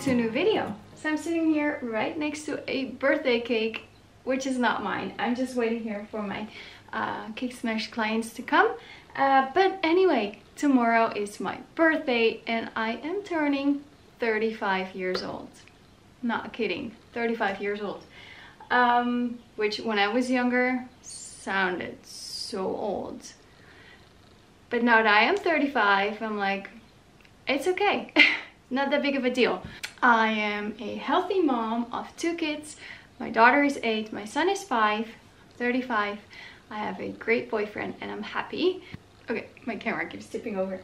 to a new video. So I'm sitting here right next to a birthday cake, which is not mine. I'm just waiting here for my Cake Smash clients to come. But anyway, tomorrow is my birthday and I am turning 35 years old. Not kidding, 35 years old. Which when I was younger sounded so old. But now that I am 35, I'm like, it's okay. Not that big of a deal. I am a healthy mom of 2 kids. My daughter is 8, my son is 5, 35. I have a great boyfriend and I'm happy. Okay, my camera keeps tipping over.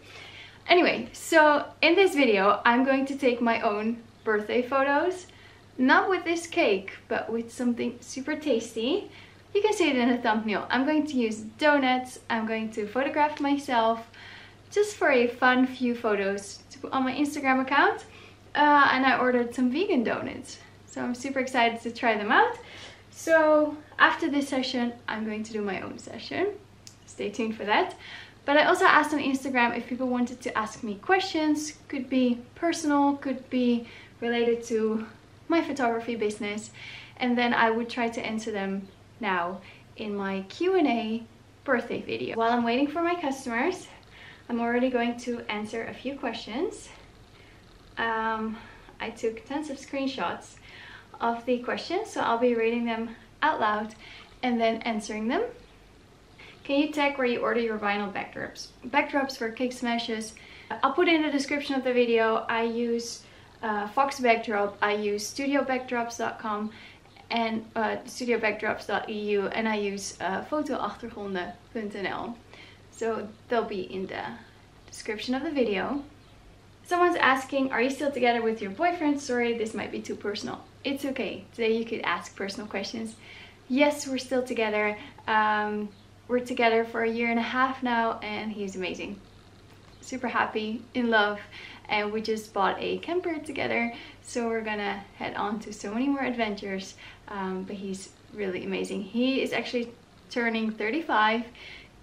Anyway, so in this video, I'm going to take my own birthday photos. Not with this cake, but with something super tasty. You can see it in the thumbnail. I'm going to use donuts. I'm going to photograph myself just for a fun few photos to put on my Instagram account. And I ordered some vegan donuts. So I'm super excited to try them out. So after this session, I'm going to do my own session. Stay tuned for that. But I also asked on Instagram if people wanted to ask me questions. Could be personal, could be related to my photography business. And then I would try to answer them now in my Q&A birthday video. While I'm waiting for my customers, I'm already going to answer a few questions. I took tons of screenshots of the questions, so I'll be reading them out loud and then answering them. Can you tag where you order your vinyl backdrops? Backdrops for Cake Smashes. I'll put in the description of the video. I use Fox Backdrop, I use studiobackdrops.com and studiobackdrops.eu, and I use fotoachtergronden.nl. So they'll be in the description of the video. Someone's asking, are you still together with your boyfriend? Sorry, this might be too personal. It's okay. Today you could ask personal questions. Yes, we're still together. We're together for 1.5 years now and he's amazing. Super happy, in love, and we just bought a camper together. So we're gonna head on to so many more adventures. But he's really amazing. He is actually turning 35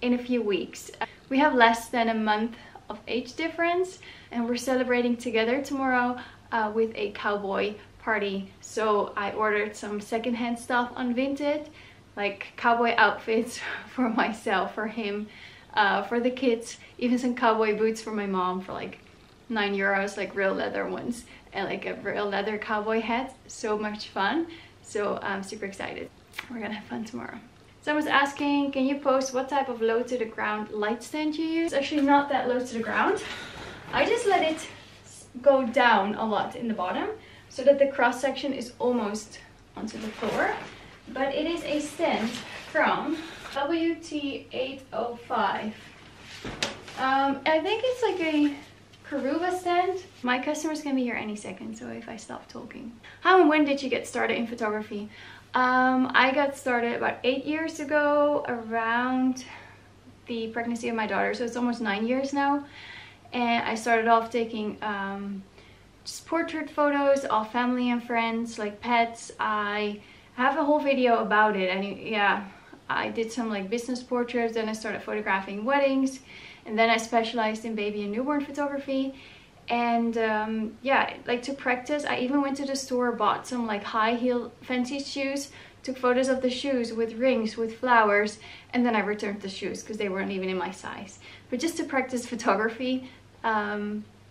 in a few weeks. We have less than a month of age difference and we're celebrating together tomorrow with a cowboy party. So I ordered some secondhand stuff on Vinted, like cowboy outfits for myself, for him, for the kids, even some cowboy boots for my mom for like €9, like real leather ones, and like a real leather cowboy hat. So much fun. So I'm super excited. We're gonna have fun tomorrow. Someone's asking, can you post what type of low to the ground light stand you use? It's actually not that low to the ground. I just let it go down a lot in the bottom so that the cross section is almost onto the floor. But it is a stand from WT805. I think it's like a Karuba stand. My customers can be here any second, so if I stop talking. How and when did you get started in photography? I got started about 8 years ago, around the pregnancy of my daughter, so it's almost 9 years now. And I started off taking just portrait photos of family and friends, like pets. I have a whole video about it, and yeah, I did some like business portraits, then I started photographing weddings, and then I specialized in baby and newborn photography. And yeah, like to practice, I even went to the store, bought some like high heel fancy shoes, took photos of the shoes with rings, with flowers, and then I returned the shoes because they weren't even in my size. But just to practice photography,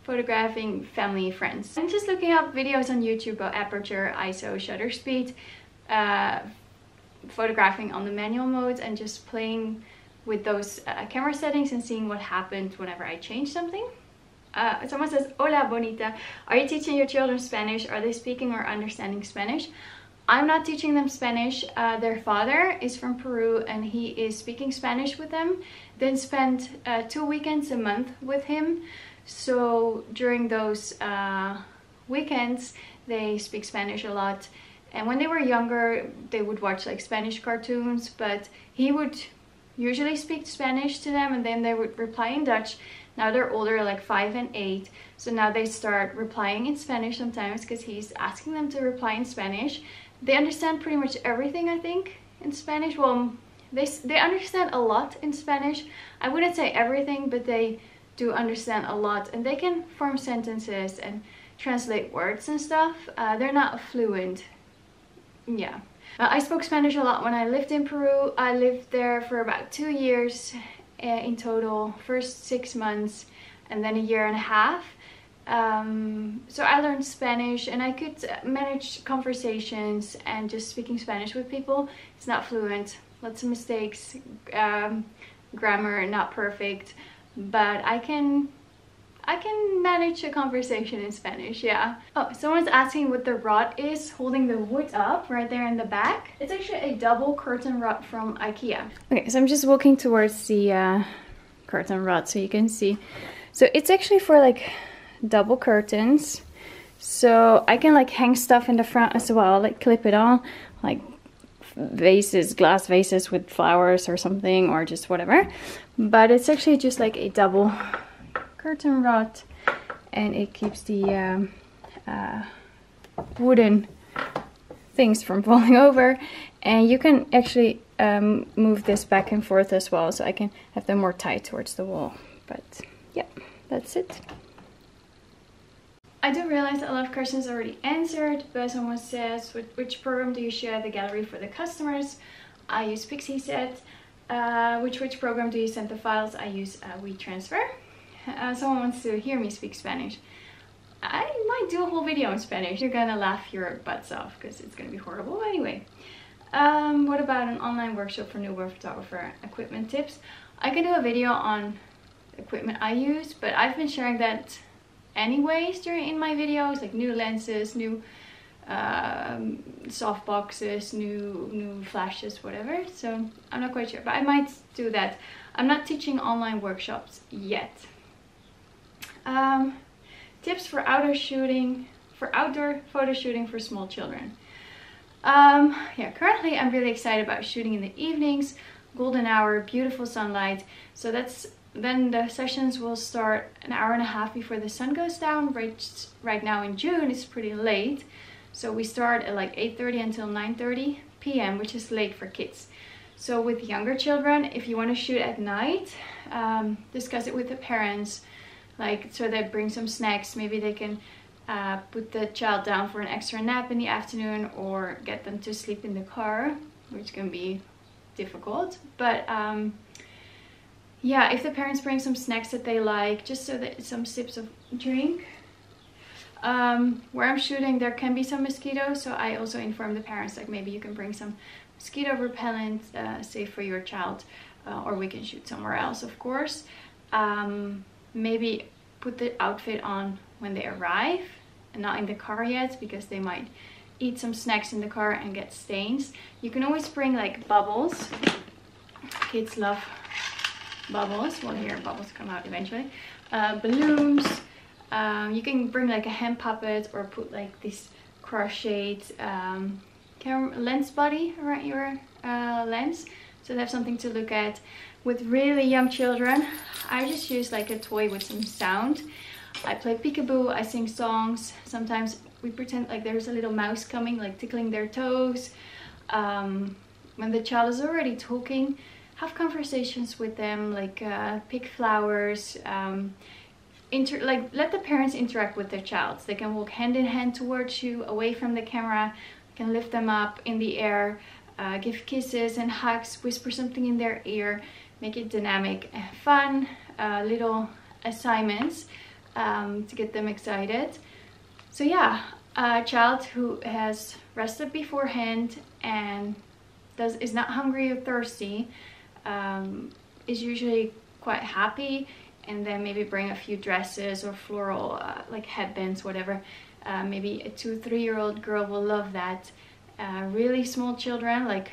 photographing family, friends. I'm just looking up videos on YouTube about aperture, ISO, shutter speed, photographing on the manual modes, and just playing with those camera settings and seeing what happened whenever I changed something. Someone says, hola bonita, are you teaching your children Spanish? Are they speaking or understanding Spanish? I'm not teaching them Spanish. Their father is from Peru and he is speaking Spanish with them. Then spent 2 weekends a month with him. So during those weekends, they speak Spanish a lot. And when they were younger, they would watch like Spanish cartoons, but he would usually speak Spanish to them and then they would reply in Dutch. Now they're older, like 5 and 8, so now they start replying in Spanish sometimes because he's asking them to reply in Spanish. They understand pretty much everything, I think, in Spanish. Well, they understand a lot in Spanish. I wouldn't say everything, but they do understand a lot, and they can form sentences and translate words and stuff. They're not fluent. Yeah. I spoke Spanish a lot when I lived in Peru. I lived there for about 2 years in total. First 6 months and then 1.5 years. So I learned Spanish and I could manage conversations and just speaking Spanish with people. It's not fluent, lots of mistakes, grammar not perfect, but I can manage a conversation in Spanish, yeah. Oh, someone's asking what the rod is holding the wood up right there in the back. It's actually a double curtain rod from IKEA. Okay, so I'm just walking towards the curtain rod so you can see. So it's actually for like double curtains, so I can like hang stuff in the front as well, like clip it on, like vases, glass vases with flowers or something, or just whatever. But it's actually just like a double curtain rod, and it keeps the wooden things from falling over. And you can actually move this back and forth as well, so I can have them more tight towards the wall. But yeah, that's it. I do realize that a lot of questions already answered, but someone says, which program do you share the gallery for the customers? I use Pixieset. Which program do you send the files? I use WeTransfer. Someone wants to hear me speak Spanish. I might do a whole video in Spanish. You're gonna laugh your butts off because it's gonna be horrible anyway. What about an online workshop for newborn photographer? Equipment tips. I can do a video on equipment I use, but I've been sharing that anyways in my videos, like new lenses, new soft boxes, new flashes, whatever. So I'm not quite sure, but I might do that. I'm not teaching online workshops yet. Tips for outdoor photo shooting for small children. Yeah, currently I'm really excited about shooting in the evenings, golden hour, beautiful sunlight. So then the sessions will start 1.5 hours before the sun goes down. Right now in June it's pretty late, so we start at like 8:30 until 9:30 p.m, which is late for kids. So with younger children, if you want to shoot at night, discuss it with the parents, like so they bring some snacks. Maybe they can put the child down for an extra nap in the afternoon, or get them to sleep in the car, which can be difficult. But yeah, if the parents bring some snacks that they like, just so that some sips of drink. Where I'm shooting, there can be some mosquitoes, so I also inform the parents, like maybe you can bring some mosquito repellent, safe for your child, or we can shoot somewhere else, of course. Maybe put the outfit on when they arrive and not in the car yet, because they might eat some snacks in the car and get stains. You can always bring like bubbles. Kids love bubbles. Well, here bubbles come out eventually. Balloons. You can bring like a hand puppet, or put like this crocheted lens body around your lens, so they have something to look at. With really young children, I just use like a toy with some sound. I play peekaboo, I sing songs. Sometimes we pretend like there's a little mouse coming, like tickling their toes. When the child is already talking, have conversations with them, like pick flowers. Like let the parents interact with their child. They can walk hand in hand towards you, away from the camera. You can lift them up in the air, give kisses and hugs, whisper something in their ear, make it dynamic and fun. Little assignments to get them excited. So yeah, a child who has rested beforehand and is not hungry or thirsty is usually quite happy. And then maybe bring a few dresses or floral like headbands, whatever. Maybe a 2 or 3 year old girl will love that. Really small children, like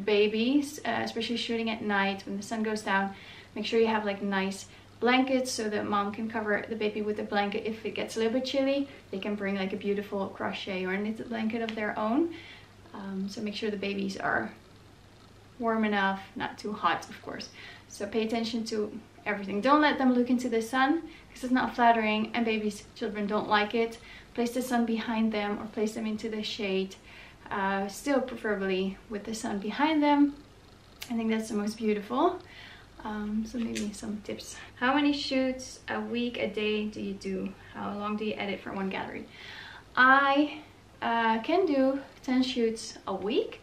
babies, especially shooting at night when the sun goes down, make sure you have like nice blankets so that mom can cover the baby with a blanket. If it gets a little bit chilly, they can bring like a beautiful crochet or a knitted blanket of their own. So make sure the babies are warm enough, not too hot, of course. So pay attention to everything. Don't let them look into the sun, because it's not flattering and children don't like it. Place the sun behind them or place them into the shade, still preferably with the sun behind them. I think that's the most beautiful. So maybe some tips. How many shoots a week, a day do you do? How long do you edit for one gallery? I can do 10 shoots a week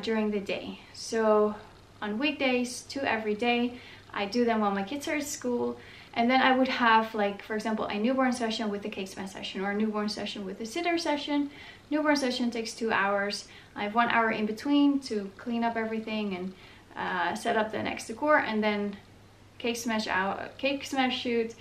during the day. So on weekdays, 2 every day. I do them while my kids are at school. And then I would have, like, for example, a newborn session with the cake smash session, or a newborn session with a sitter session. Newborn session takes 2 hours. I have 1 hour in between to clean up everything and set up the next decor, and then cake smash shoot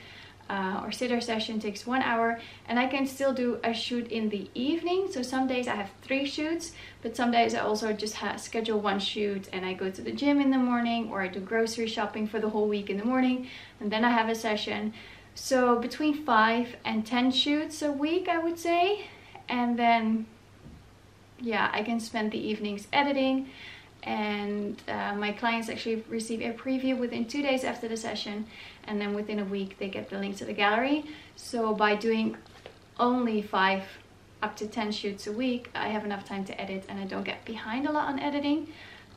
or sitter session takes 1 hour. And I can still do a shoot in the evening. So some days I have 3 shoots, but some days I also just schedule 1 shoot, and I go to the gym in the morning, or I do grocery shopping for the whole week in the morning, and then I have a session. So between 5 and 10 shoots a week, I would say. And then yeah, I can spend the evenings editing. And my clients actually receive a preview within 2 days after the session, and then within a week they get the link to the gallery. So by doing only 5 up to 10 shoots a week, I have enough time to edit, and I don't get behind a lot on editing.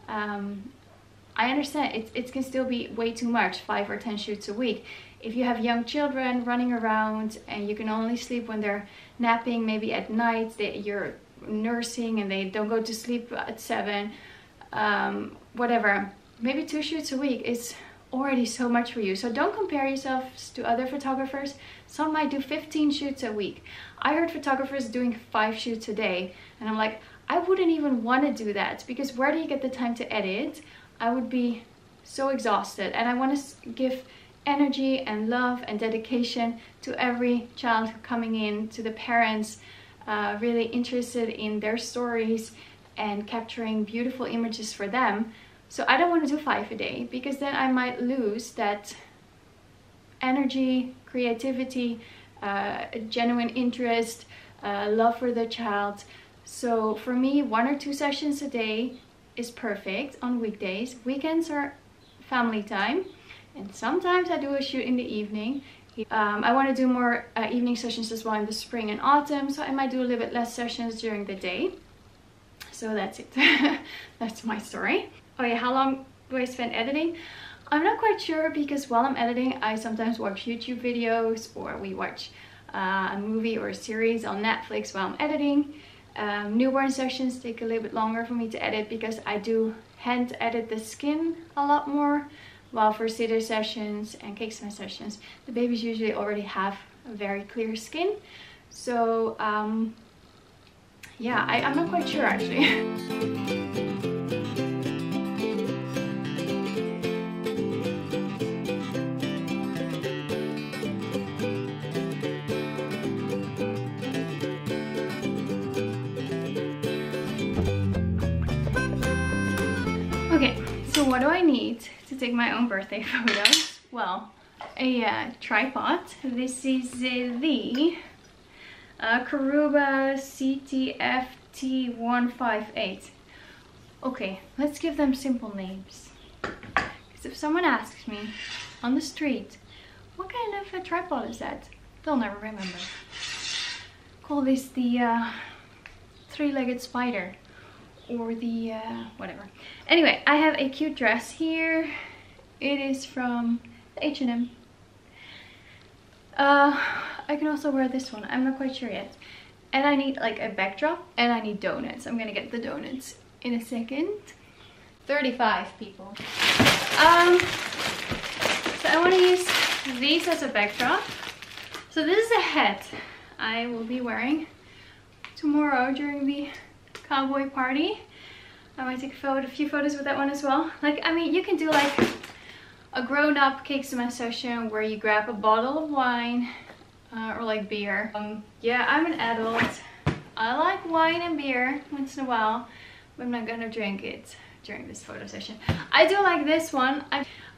I understand it can still be way too much, 5 or 10 shoots a week. If you have young children running around and you can only sleep when they're napping, maybe at night, you're nursing and they don't go to sleep at 7, whatever, maybe 2 shoots a week is already so much for you. So don't compare yourselves to other photographers. Some might do 15 shoots a week. I heard photographers doing 5 shoots a day, and I'm like, I wouldn't even want to do that, because where do you get the time to edit? I would be so exhausted, and I want to give energy and love and dedication to every child coming in, to the parents really interested in their stories and capturing beautiful images for them. So I don't want to do 5 a day, because then I might lose that energy, creativity, genuine interest, love for the child. So for me, 1 or 2 sessions a day is perfect on weekdays. Weekends are family time, and sometimes I do a shoot in the evening. I want to do more evening sessions as well in the spring and autumn, so I might do a little bit less sessions during the day. So that's it. That's my story. Oh yeah, how long do I spend editing? I'm not quite sure, because while I'm editing, I sometimes watch YouTube videos, or we watch a movie or a series on Netflix while I'm editing. Newborn sessions take a little bit longer for me to edit, because I do hand edit the skin a lot more, while for sitter sessions and cake smash sessions, the babies usually already have a very clear skin. So yeah, I'm not quite sure actually. Okay, so what do I need to take my own birthday photos? Well, a tripod. This is the Karuba CTFT158. Okay, let's give them simple names. Because if someone asks me on the street, what kind of a tripod is that? They'll never remember. Call this the 3-legged spider, or the whatever. Anyway, I have a cute dress here. It is from H&M. I can also wear this one. I'm not quite sure yet. And I need like a backdrop, and I need donuts. I'm gonna get the donuts in a second. 35 people. So I want to use these as a backdrop. So this is a hat I will be wearing tomorrow during the cowboy party. I might take a few photos with that one as well. Like, I mean, you can do like a grown-up cake smash session where you grab a bottle of wine or like beer. Yeah, I'm an adult. I like wine and beer once in a while, but I'm not gonna drink it during this photo session. I do like this one.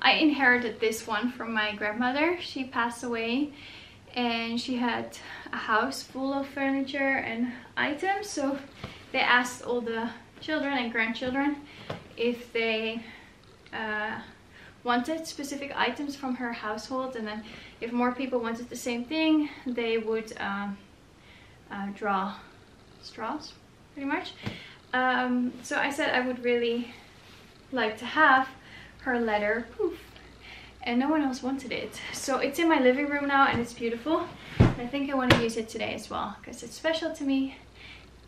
I inherited this one from my grandmother. She passed away, and she had a house full of furniture and items, so they asked all the children and grandchildren if they wanted specific items from her household, and then if more people wanted the same thing, they would draw straws, pretty much. So I said I would really like to have her letter. Poof. And no one else wanted it. So it's in my living room now and it's beautiful. And I think I want to use it today as well because it's special to me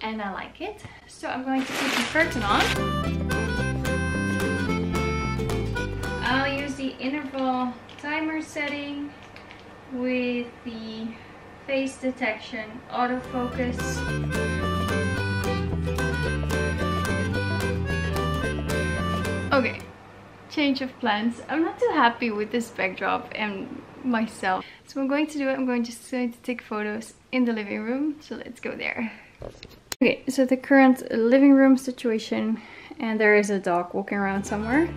and I like it. So I'm going to put the curtain on. I'll use the interval timer setting with the face detection autofocus. Okay, change of plans. I'm not too happy with this backdrop and myself. So what I'm going to do, I'm going to take photos in the living room. So let's go there. Okay, so the current living room situation, and there is a dog walking around somewhere.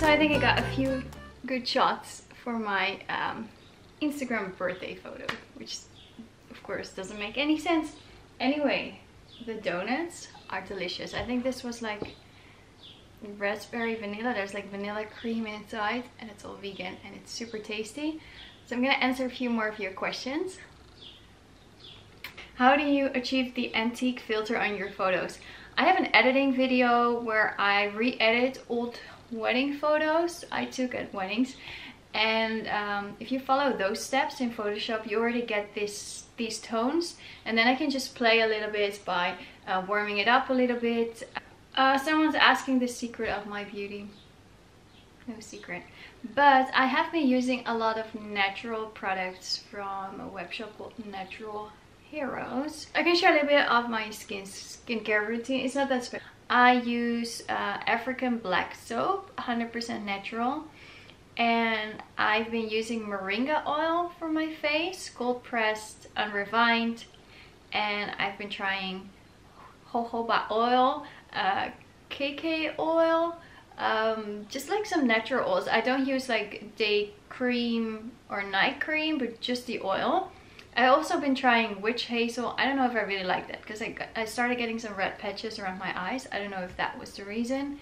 I think I got a few good shots for my Instagram birthday photo, which of course doesn't make any sense. Anyway, the donuts are delicious. I think this was like raspberry vanilla. There's like vanilla cream inside and it's all vegan and it's super tasty. So I'm gonna answer a few more of your questions. How do you achieve the antique filter on your photos? I have an editing video where I re-edit old wedding photos I took at weddings, and if you follow those steps in Photoshop, you already get these tones, and then I can just play a little bit by warming it up a little bit. Someone's asking the secret of my beauty. No secret, but I have been using a lot of natural products from a web shop called Natural Heroes. I can share a little bit of my skincare routine. It's not that special. I use African black soap, 100% natural, and I've been using moringa oil for my face, cold pressed, unrefined, and I've been trying jojoba oil, KK oil, just like some natural oils. I don't use like day cream or night cream, but just the oil. I also been trying witch hazel. I don't know if I really like that because I started getting some red patches around my eyes. I don't know if that was the reason.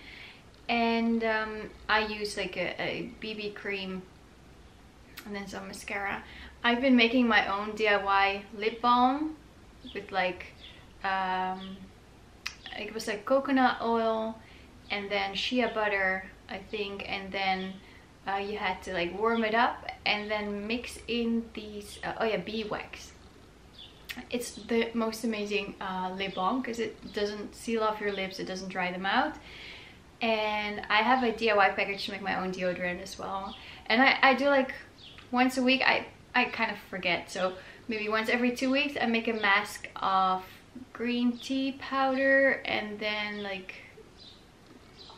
And I use like a BB cream and then some mascara. I've been making my own DIY lip balm with like it was like coconut oil and then shea butter, I think, and then you had to like warm it up and then mix in these bee wax. It's the most amazing lip balm because it doesn't seal off your lips, it doesn't dry them out. And I have a DIY package to make my own deodorant as well. And I do like once a week. I kind of forget, so maybe once every 2 weeks I make a mask of green tea powder and then like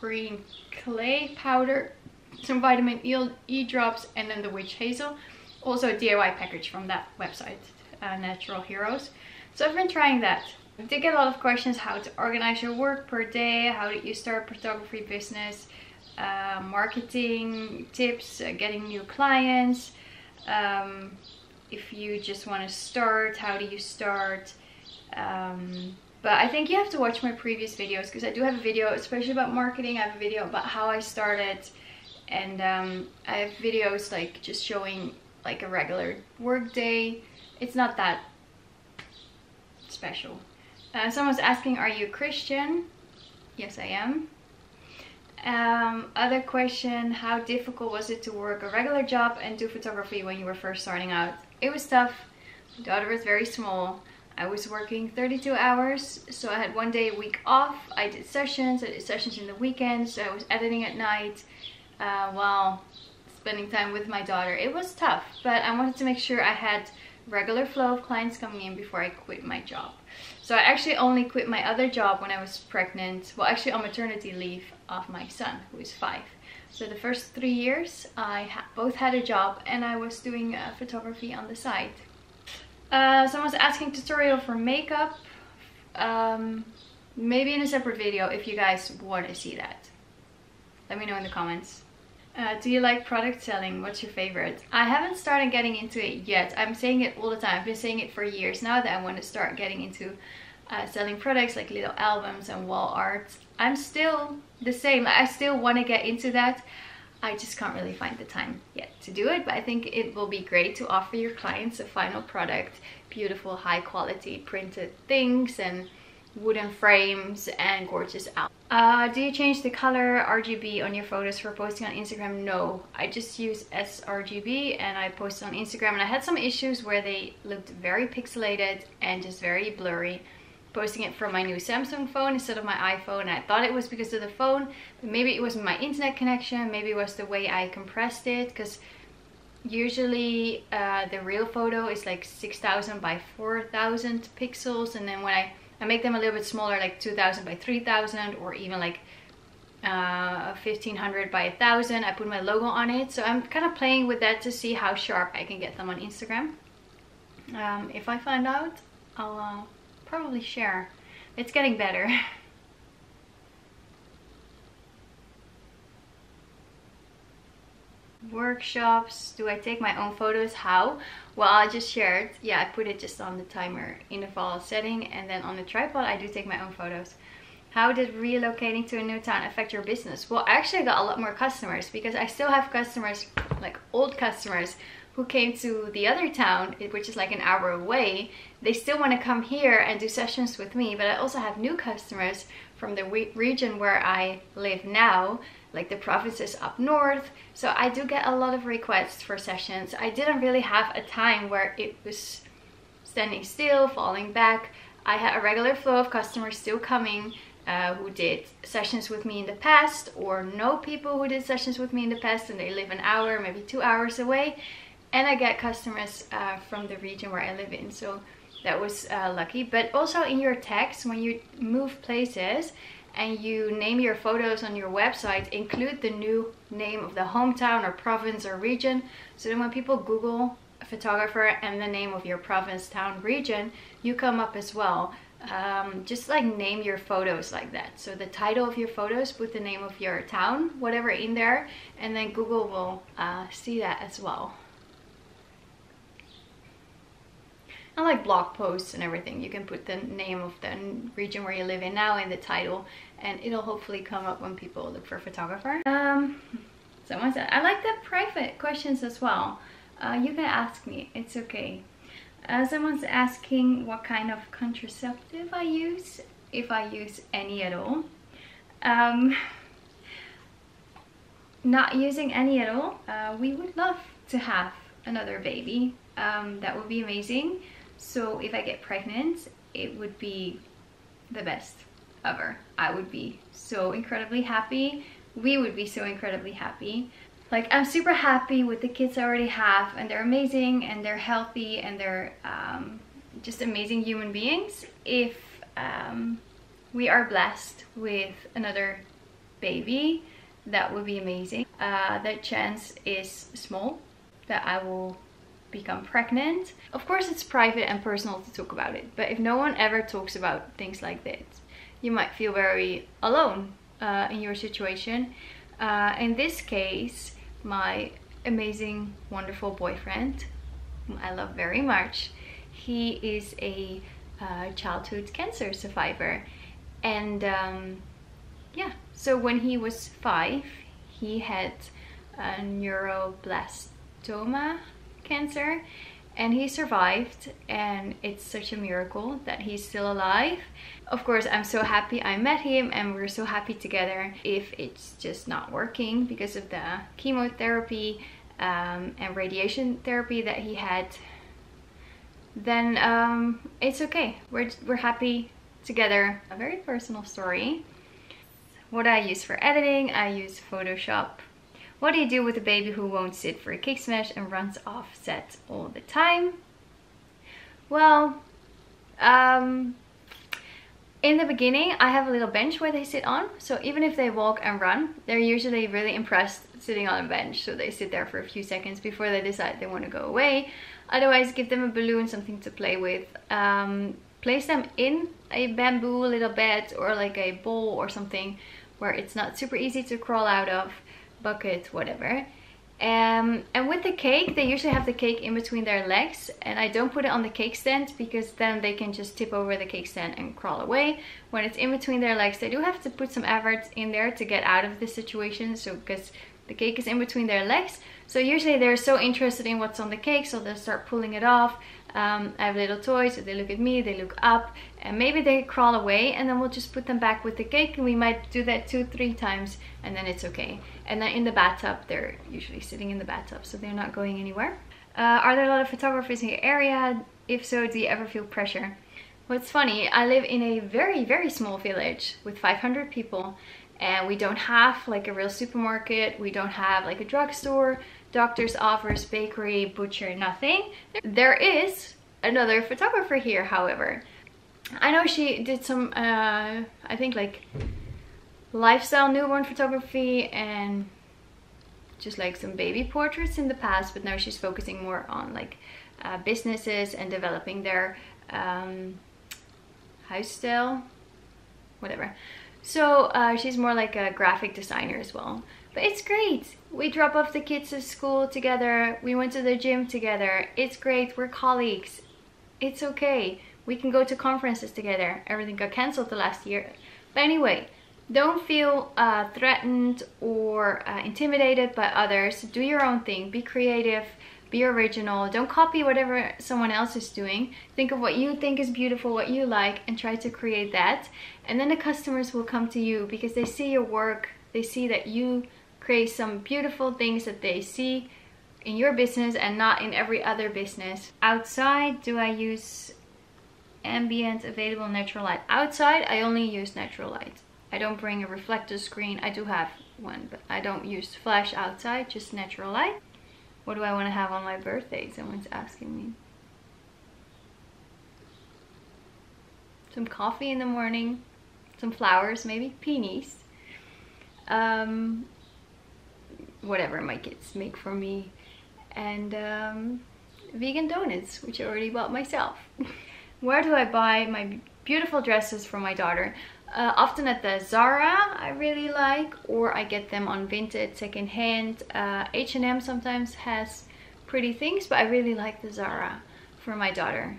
green clay powder, some vitamin E drops, and then the witch hazel. Also a DIY package from that website, Natural Heroes. So I've been trying that. I did get a lot of questions: how to organize your work per day, how did you start a photography business, marketing tips, getting new clients, if you just want to start, how do you start. But I think you have to watch my previous videos because I do have a video especially about marketing. I have a video about how I started, and I have videos like just showing like a regular work day. It's not that special. Someone's asking, are you Christian? Yes, I am. Other question, how difficult was it to work a regular job and do photography when you were first starting out? It was tough. My daughter was very small. I was working 32 hours, so I had 1 day a week off. I did sessions in the weekends. I was editing at night while spending time with my daughter. It was tough, but I wanted to make sure I had regular flow of clients coming in before I quit my job. So I actually only quit my other job when I was pregnant, well actually on maternity leave of my son, who is 5. So the first 3 years I both had a job and I was doing photography on the side. Someone's asking tutorial for makeup. Maybe in a separate video if you guys want to see that. Let me know in the comments. Do you like product selling? What's your favorite? I haven't started getting into it yet. I'm saying it all the time. I've been saying it for years now that I want to start getting into selling products like little albums and wall art. I'm still the same. I still want to get into that. I just can't really find the time yet to do it, but I think it will be great to offer your clients a final product, beautiful high quality printed things and wooden frames and gorgeous albums. Do you change the color RGB on your photos for posting on Instagram? No, I just use sRGB and I post on Instagram, and I had some issues where they looked very pixelated and just very blurry. Posting it from my new Samsung phone instead of my iPhone, and I thought it was because of the phone, but maybe it was my internet connection, maybe it was the way I compressed it, because usually the real photo is like 6000 by 4000 pixels, and then when I make them a little bit smaller, like 2000 by 3000, or even like 1500 by 1000, I put my logo on it. So I'm kind of playing with that to see how sharp I can get them on Instagram. If I find out, I'll probably share. It's getting better. Workshops, do I take my own photos? How? Well, I just shared. Yeah, I put it just on the timer interval setting, and then on the tripod I do take my own photos. How did relocating to a new town affect your business? Well, I actually got a lot more customers, because I still have customers, like old customers, who came to the other town, which is like an hour away. They still want to come here and do sessions with me, but I also have new customers from the region where I live now, like the provinces up north. So I do get a lot of requests for sessions. I didn't really have a time where it was standing still, falling back. I had a regular flow of customers still coming, who did sessions with me in the past, or know people who did sessions with me in the past and they live an hour, maybe 2 hours away. And I get customers from the region where I live in, so that was lucky. But also in your text, when you move places and you name your photos on your website, include the new name of the hometown or province or region. So then when people Google a photographer and the name of your province, town, region, you come up as well. Just like name your photos like that. So the title of your photos, put the name of your town, whatever in there, and then Google will see that as well. I like blog posts and everything. You can put the name of the region where you live in now in the title, and it'll hopefully come up when people look for a photographer. Someone said, I like the private questions as well. You can ask me, it's okay. Someone's asking what kind of contraceptive I use, if I use any at all. Not using any at all. We would love to have another baby. That would be amazing. So if I get pregnant, it would be the best ever. I would be so incredibly happy. We would be so incredibly happy. Like, I'm super happy with the kids I already have, and they're amazing and they're healthy and they're just amazing human beings. If we are blessed with another baby, that would be amazing. The chance is small that I will become pregnant. Of course, it's private and personal to talk about it, but if no one ever talks about things like this, you might feel very alone in your situation. In this case, my amazing, wonderful boyfriend, whom I love very much, he is a childhood cancer survivor, and yeah, so when he was 5, he had a neuroblastoma cancer, and he survived, and it's such a miracle that he's still alive. Of course, I'm so happy I met him and we're so happy together. If it's just not working because of the chemotherapy and radiation therapy that he had, then it's okay. We're happy together. A very personal story. What I use for editing, I use Photoshop. What do you do with a baby who won't sit for a kick smash and runs off set all the time? Well, in the beginning, I have a little bench where they sit on. So even if they walk and run, they're usually really impressed sitting on a bench. So they sit there for a few seconds before they decide they want to go away. Otherwise, give them a balloon, something to play with. Place them in a bamboo little bed or like a bowl or something where it's not super easy to crawl out of. Bucket, whatever, And with the cake, they usually have the cake in between their legs, and I don't put it on the cake stand because then they can just tip over the cake stand and crawl away. When it's in between their legs, they do have to put some effort in there to get out of this situation, so because the cake is in between their legs. So usually they're so interested in what's on the cake, so they'll start pulling it off. I have little toys, so they look at me, they look up, and maybe they crawl away, and then we'll just put them back with the cake, and we might do that 2-3 times, and then it's okay. And then in the bathtub, they're usually sitting in the bathtub, so they're not going anywhere. Are there a lot of photographers in your area? If so, do you ever feel pressure? Well, it's funny, I live in a very, very small village with 500 people, and we don't have like a real supermarket, we don't have like a drugstore, doctor's office, bakery, butcher, nothing. There is another photographer here, however. I know she did some, I think like lifestyle newborn photography and just like some baby portraits in the past, but now she's focusing more on like businesses and developing their house style, whatever. So she's more like a graphic designer as well. But it's great. We drop off the kids at school together. We went to the gym together. It's great. We're colleagues. It's okay. We can go to conferences together. Everything got cancelled the last year. But anyway, don't feel threatened or intimidated by others. Do your own thing. Be creative. Be original. Don't copy whatever someone else is doing. Think of what you think is beautiful, what you like, and try to create that. And then the customers will come to you because they see your work. They see that you create some beautiful things that they see in your business and not in every other business. Outside, do I use ambient available natural light? Outside, I only use natural light. I don't bring a reflector screen. I do have one, but I don't use flash outside, just natural light. What do I want to have on my birthday? Someone's asking me. Some coffee in the morning, some flowers, maybe peonies. Whatever my kids make for me, and vegan donuts, which I already bought myself. Where do I buy my beautiful dresses for my daughter? Often at the Zara, I really like, or I get them on Vinted, secondhand. H&M sometimes has pretty things, but I really like the Zara for my daughter,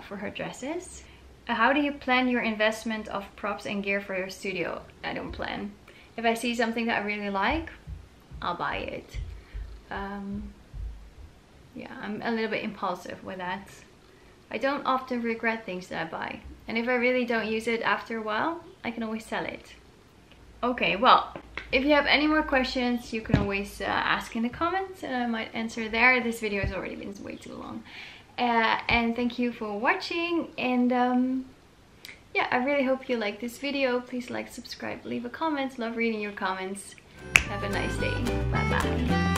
for her dresses. How do you plan your investment of props and gear for your studio? I don't plan. If I see something that I really like, I'll buy it. Yeah, I'm a little bit impulsive with that. I don't often regret things that I buy. And if I really don't use it after a while, I can always sell it. Okay, well, if you have any more questions, you can always ask in the comments and I might answer there. This video has already been way too long. And thank you for watching. And yeah, I really hope you like this video. Please like, subscribe, leave a comment. Love reading your comments. Have a nice day. Bye bye.